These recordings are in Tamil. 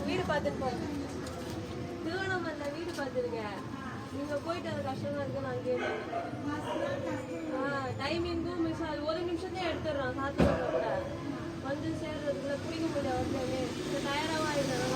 வீடு பார்த்துட்டு திருவண்ணாமலை வீடு பார்த்துருங்க. நீங்க போயிட்டு அது கஷ்டமா இருக்கு. நான் கேட்டேன் டைமிங்கும் மிஸ் ஆகுது. ஒரு நிமிஷத்தையும் எடுத்துடுறோம். சாத்துறது கூட வந்து சேர்றதுக்குள்ள பிடிக்க முடியாது. வந்து டயர்டாக ஆயிடுறேன்.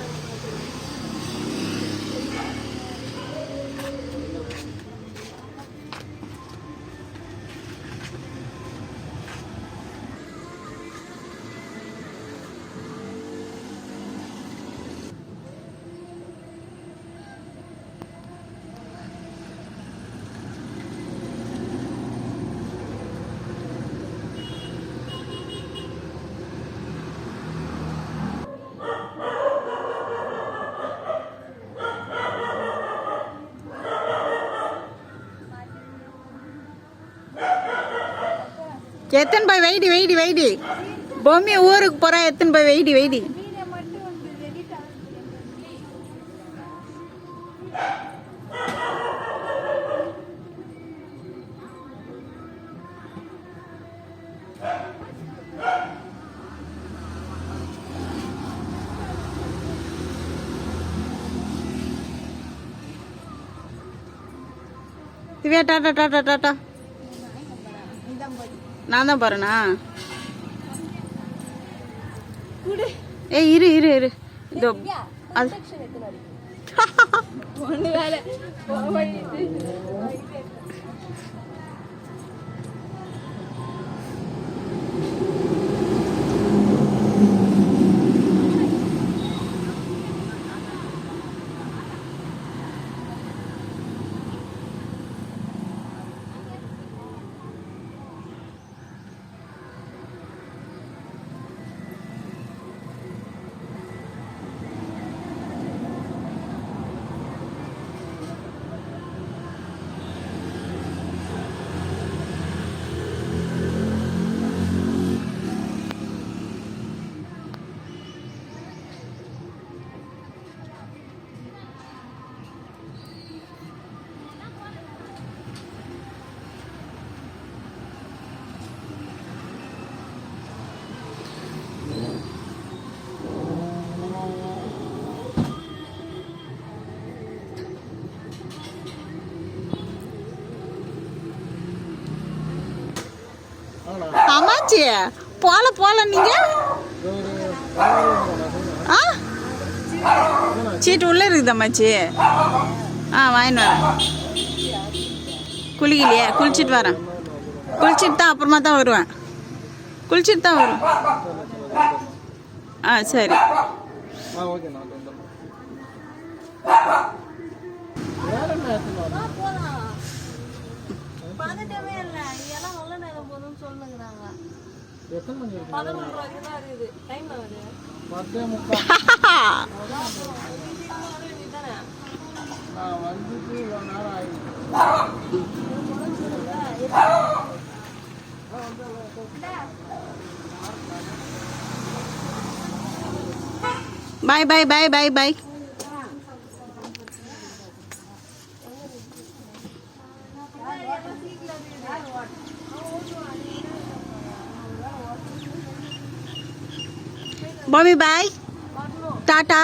எத்தனை போய் வெயிடி பொம்மி ஊருக்கு போறா. எத்தனை போய் வெயிடி திவ்யா டாட்டா டாட்டா டாட்டா. நான் தான் போறேனா? ஏய் இரு இதோ அது ஒண்ணு வேலை அம்மாச்சி போல நீங்க சீட்டு உள்ள இருக்குது அம்மாச்சி. வாங்கிட்டு வரேன். குளிக்கலையே, குளிச்சுட்டு வரேன். குளிச்சுட்டு தான் அப்புறமா தான் வருவேன். குளிச்சுட்டு தான் வரும். சரி. Bye. Bobby bye. Tata.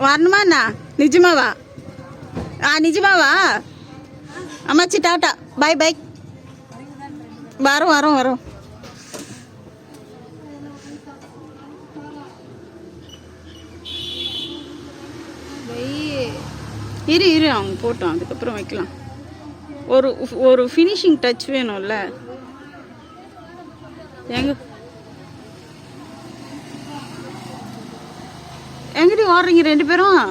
Varnumana. Nijamawa. Nijamawa. Amachi tata. Bye. Varo. இரு அவங்க போட்டோம். அதுக்கப்புறம் வைக்கலாம். ஒரு ஃபினிஷிங் டச் வேணும்ல. எங்கடி ஓடுறீங்க ரெண்டு பேரும்?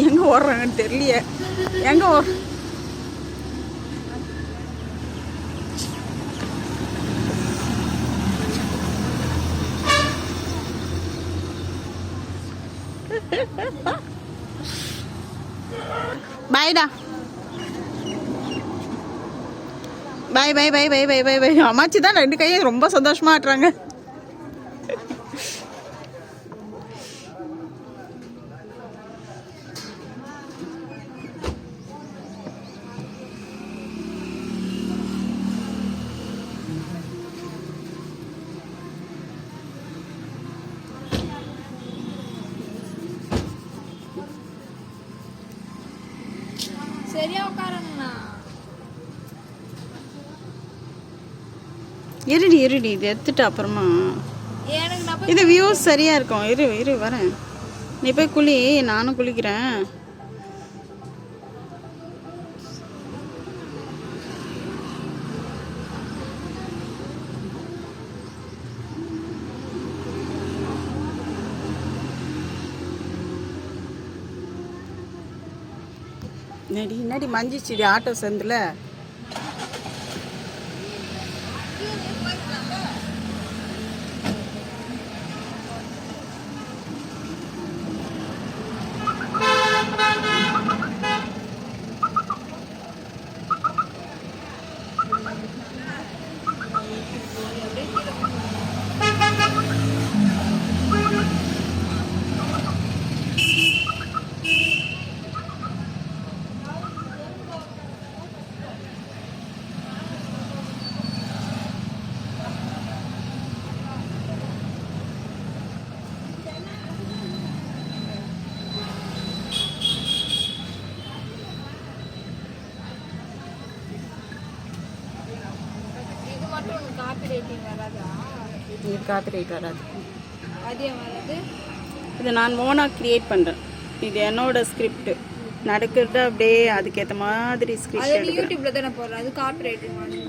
எங்க ஓடுறாங்கன்னு தெரியலையே. எங்க பாய்டா. பை. அம்மாச்சி தான் ரெண்டு கையும் ரொம்ப சந்தோஷமா ஆட்டுறாங்க. சரியா உட்காருங்கண்ணா. இருடி இது எடுத்துட்டு அப்புறமா எனக்கு நான் இது வியூஸ் சரியா இருக்கும். இரு வரேன். நீ போய் குளி, நானும் குளிக்கிறேன். என்னடி மஞ்சிச்சுடி ஆட்டோ சந்தில். இது மட்டும் உனக்கு காப்பி ரைட்டிங் வராதா? இது காப்பிரைட் வராது. அதே வராது. இதை நான் ஓனாக க்ரியேட் பண்ணுறேன். இது என்னோட ஸ்கிரிப்ட். நடக்கிறது அப்படியே அதுக்கேற்ற மாதிரி அது ஸ்கிரிப்ட் எடுக்கிறேன். யூடியூப்ல தானே போடுறேன். அது காப்பி ரைட்டிங் வந்து